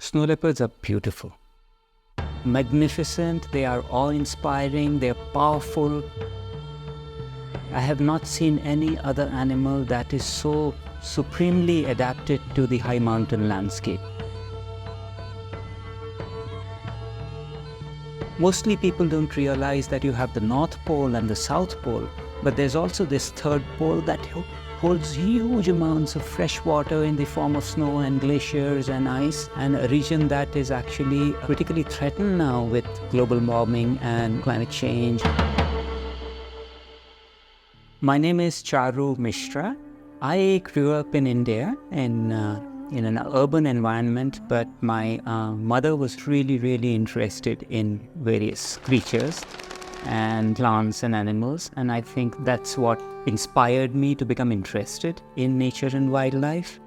Snow leopards are beautiful, magnificent, they are awe-inspiring, they are powerful. I have not seen any other animal that is so supremely adapted to the high mountain landscape. Mostly people don't realize that you have the North Pole and the South Pole, but there's also this third pole that holds huge amounts of fresh water in the form of snow and glaciers and ice, and a region that is actually critically threatened now with global warming and climate change. My name is Charu Mishra. I grew up in India in an urban environment, but my mother was really interested in various creatures and plants and animals, and I think that's what inspired me to become interested in nature and wildlife.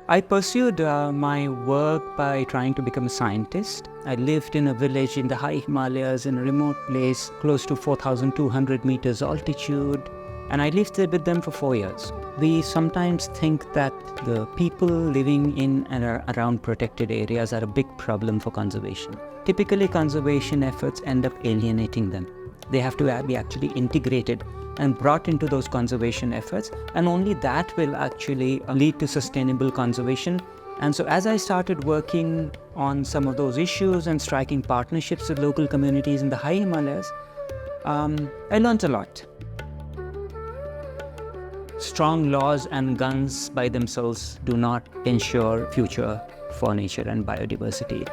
I pursued my work by trying to become a scientist. I lived in a village in the high Himalayas in a remote place close to 4,200 meters altitude, and I lived there with them for 4 years. We sometimes think that the people living in and around protected areas are a big problem for conservation. Typically, conservation efforts end up alienating them. They have to be actually integrated and brought into those conservation efforts, and only that will actually lead to sustainable conservation. And so as I started working on some of those issues and striking partnerships with local communities in the high Himalayas, I learned a lot. Strong laws and guns by themselves do not ensure future for nature and biodiversity.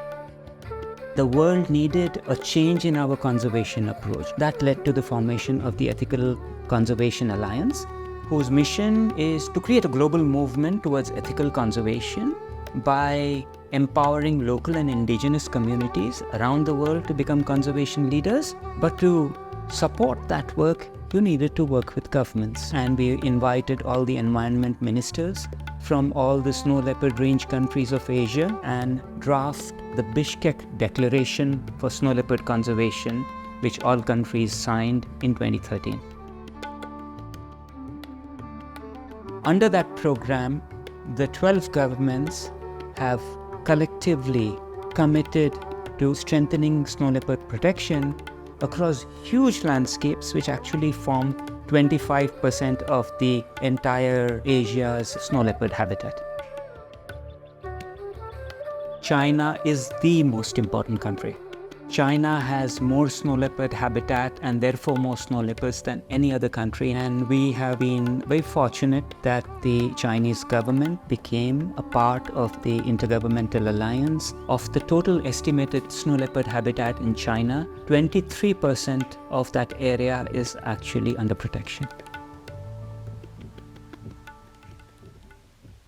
The world needed a change in our conservation approach. That led to the formation of the Ethical Conservation Alliance, whose mission is to create a global movement towards ethical conservation by empowering local and indigenous communities around the world to become conservation leaders. But to support that work, you needed to work with governments, and we invited all the environment ministers from all the snow leopard range countries of Asia and draft the Bishkek Declaration for Snow Leopard Conservation, which all countries signed in 2013. Under that program, the 12 governments have collectively committed to strengthening snow leopard protection across huge landscapes, which actually form 25% of the entire Asia's snow leopard habitat. China is the most important country. China has more snow leopard habitat and therefore more snow leopards than any other country, and we have been very fortunate that the Chinese government became a part of the Intergovernmental Alliance. Of the total estimated snow leopard habitat in China, 23% of that area is actually under protection.